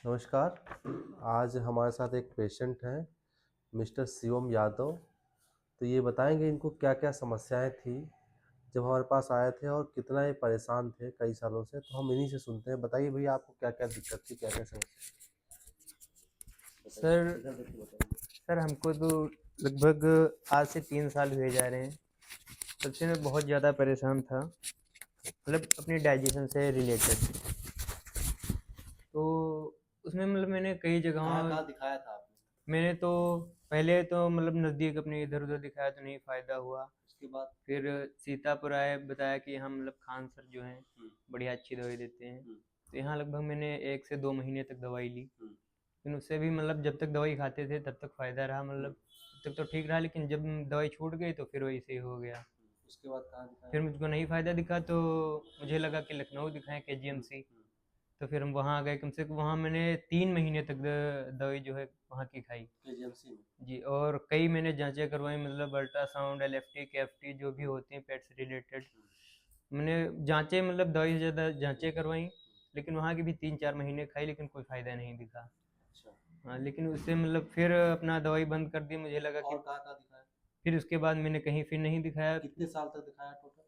नमस्कार। आज हमारे साथ एक पेशेंट हैं, मिस्टर शिवम यादव। तो ये बताएंगे इनको क्या-क्या समस्याएं थी जब हमारे पास आए थे और कितना ये परेशान थे कई सालों से। तो हम इन्हीं से सुनते हैं। बताइए भैया, आपको क्या-क्या दिक्कत थी, क्या-क्या समस्या? सर बताइए, इधर देखिए, बताइए। सर हमको तो लगभग आज से 3 साल हुए जा रहे हैं। तब से मैं बहुत ज़्यादा परेशान था, मतलब अपनी डाइजेशन से रिलेटेड। तो उसमें मतलब मैंने कई कहाँ जगहों कहाँ दिखाया था आपने? मैंने तो पहले तो मतलब नज़दीक अपने इधर उधर दिखाया तो नहीं फ़ायदा हुआ। उसके बाद? फिर सीतापुर आए, बताया कि यहाँ मतलब खान सर जो हैं हम्म, बढ़िया अच्छी दवाई देते हैं। हम्म, तो यहाँ लगभग मैंने 1 से 2 महीने तक दवाई ली। हम्म। लेकिन उससे भी मतलब जब तक दवाई खाते थे तब तक फ़ायदा रहा, मतलब तब तक तो ठीक रहा, लेकिन जब दवाई छूट गई तो फिर वही से हो गया। उसके बाद कहाँ दिखाया? फिर मुझको नहीं फ़ायदा दिखा तो मुझे लगा कि लखनऊ दिखाएं, हम्म, केजीएमसी। तो फिर हम वहाँ गए, कम से कम वहाँ मैंने 3 महीने तक दवाई जो है वहाँ की खाई। केजीएमसी में? जी, और कई मैंने जांचें करवाई, मतलब अल्ट्रासाउंड, एलएफटी, केएफटी जो भी होती हैं पेट से रिलेटेड। मैंने जांचें मतलब दवाई से ज़्यादा जांचें करवाई, लेकिन वहाँ की भी 3-4 महीने खाई, लेकिन कोई फ़ायदा नहीं दिखा। अच्छा। हाँ, लेकिन उससे मतलब फिर अपना दवाई बंद कर दी। मुझे लगा कि और कहाँ कहाँ दिखाया? फिर उसके बाद मैंने कहीं फिर नहीं दिखाया। कितने साल तक दिखाया टोटल?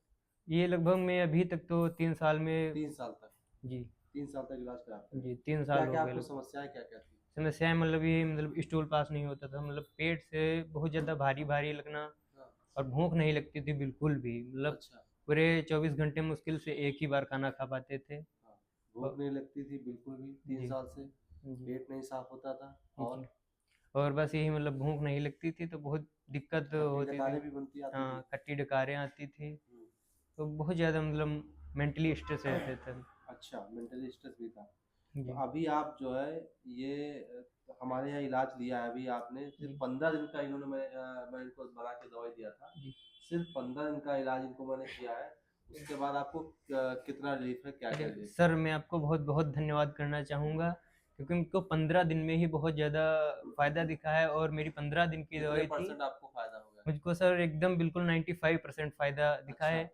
ये लगभग मैं अभी तक तो 3 साल में। 3 साल तक? जी। 3 साल तक इलाज कराते जी, रहे। 3 साल क्या हो क्या गए आपको लगभग। समस्याएं क्या क्या थी? समस्याएं मतलब ये, मतलब स्टूल पास नहीं होता था, मतलब पेट से बहुत ज़्यादा भारी भारी लगना। हाँ। और भूख नहीं लगती थी बिल्कुल भी, मतलब अच्छा। पूरे 24 घंटे मुश्किल से एक ही बार खाना खा पाते थे। हाँ। भूख और नहीं लगती थी बिल्कुल भी, तीन जी। साल से जी। पेट नहीं साफ होता था। जी। और और बस यही, मतलब भूख नहीं लगती थी तो बहुत दिक्कत खट्टी होती थी। डकारें भी बनती आती थी? हाँ, खट्टी डकारें आती थी। हम्म। तो बहुत ज़्यादा मतलब मेंटली स्ट्रेस रहते थे। अच्छा, मेंटल स्ट्रेस भी था। तो जी। अभी आप जो है ये हमारे यहाँ इलाज लिया है। अभी आपने सिर्फ जी। 15 दिन का, इन्होंने मैं इनको बना के दवाई दिया था। जी। सिर्फ 15 दिन का इलाज इनको मैंने किया है। उसके बाद आपको कितना रिलीफ है, क्या क्या अरे रिलीफ सर, मैं आपको बहुत बहुत धन्यवाद करना चाहूँगा, क्योंकि मुझको 15 दिन में ही बहुत ज़्यादा फ़ायदा दिखा है, और मेरी 15 दिन की है? कितने दवाई थी। परसेंट आपको फायदा हो गया? मुझको सर एकदम बिल्कुल 95% फ़ायदा दिखा अच्छा, है।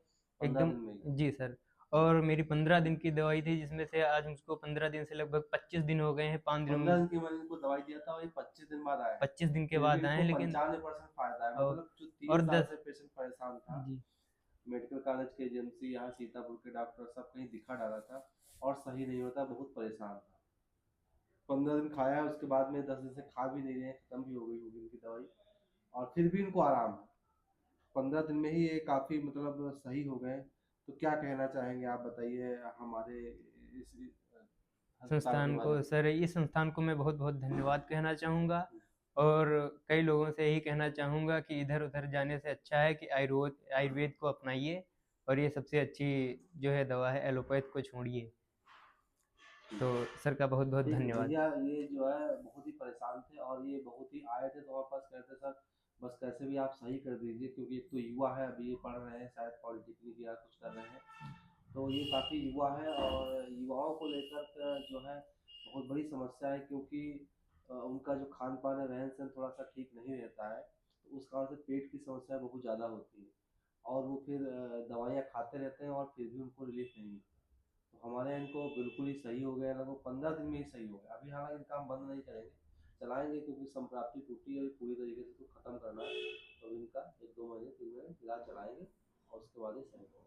15 एकदम। दिन में ही? जी सर। और मेरी 15 दिन की दवाई थी, जिसमें से आज मुझको 15 दिन से लगभग 25 दिन हो गए हैं। 5 दिनों 15 दिन की मैंने इनको दवाई दिया था और ये 25 दिन बाद आए हैं। 25 दिन के फिर भी बाद आए इनको हैं, लेकिन 95% फायदा है। और मतलब जो 3 साल दस। से पेशेंट परेशान था, जी। मेडिकल कॉलेज के एजेंसी, यहाँ सीतापुर के डॉक्टर सब कहीं दिखा डाला था और सही नहीं होता, बहुत परेशान था। 15 दिन खाया है, उसके बाद में 10 दिन से खा भी नहीं रहे हैं, खत्म भी हो गई होगी इनकी दवाई। और फिर भी इनको आराम है। 15 दिन में ही ये काफी मतलब सही हो गए। तो क्या कहना चाहेंगे आप, बताइए हमारे इस अस्पताल के संस्थान बारे को में। सर, इस संस्थान को मैं बहुत बहुत धन्यवाद कहना चाहूँगा। और कई लोगों से यही कहना चाहूँगा कि इधर उधर जाने से अच्छा है कि आयुर्वेद आयुर्वेद को अपनाइए, और ये सबसे अच्छी जो है दवा है, एलोपैथ को छोड़िए। तो सर का बहुत बहुत ठीक है धन्यवाद। भैया, ये जो है बहुत ही परेशान थे और ये बहुत ही आए थे तो हमारे पास, कहते सर बस कैसे भी आप सही कर दीजिए, क्योंकि एक तो युवा है, अभी ये पढ़ रहे हैं, शायद पॉलिटेक्निक या कुछ कर रहे हैं। तो ये काफ़ी युवा है और युवाओं को लेकर जो है बहुत बड़ी समस्या है, क्योंकि उनका जो खान पान है, रहन सहन थोड़ा सा ठीक नहीं रहता है। तो उस कारण से पेट की समस्या बहुत ज़्यादा होती है और वो फिर दवाइयाँ खाते रहते हैं और फिर भी उनको रिलीफ नहीं मिलता। तो हमारे यहाँ इनको बिल्कुल ही सही हो गया, लगभग 15 दिन में ही सही हो गया। अभी हालांकि इनका हम बंद नहीं करेंगे, चलाएंगे, क्योंकि संप्राप्ति टूटी है, पूरी तरीके से तो ख़त्म करना है। तो इनका 1-2 महीने 3 महीने इलाज चलाएंगे और उसके बाद ही सही होगा।